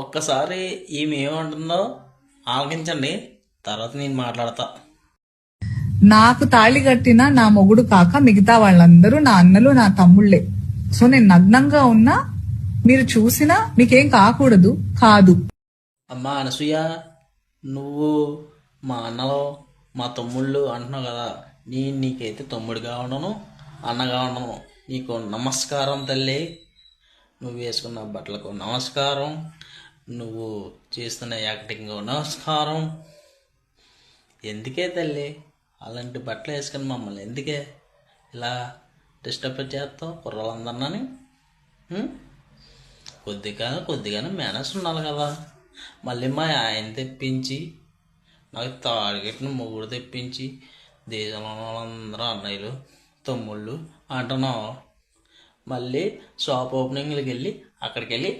ఒక్కసారి ఈమె ఏమంటుందో ఆలకించండి, తర్వాత నేను మాట్లాడతా. నాకు తాళి కట్టిన నా మొగుడు కాక మిగతా వాళ్ళందరూ నా అన్నలు, నా తమ్ముళ్లే. సో నేను నగ్నంగా ఉన్నా మీరు చూసినా మీకేం కాకూడదు కాదు. అమ్మా అనసూయ, నువ్వు మా అన్నలో మా తమ్ముళ్ళు అంటున్నావు కదా, నేను నీకైతే తమ్ముడిగా ఉండను, అన్నగా ఉండను. నీకు నమస్కారం తల్లి. నువ్వు వేసుకున్న బట్టలకు నమస్కారం, నువ్వు చేస్తున్న యాక్టింగ్ నమస్కారం. ఎందుకే తల్లి అలాంటి బట్టలు వేసుకుని మమ్మల్ని ఎందుకే ఇలా డిస్టర్బ్ చేస్తావు కుర్రలందరినీ? కొద్దిగానే మేనస్ ఉండాలి కదా. మళ్ళీ మా ఆయన తెప్పించి నాకు తాడిగట్టిన మొగుడు తెప్పించి దేశంలో వాళ్ళందరూ అన్నయ్యలు తమ్ముళ్ళు అంటున్నావు. మళ్ళీ షాప్ ఓపెనింగ్లకి వెళ్ళి అక్కడికి వెళ్ళి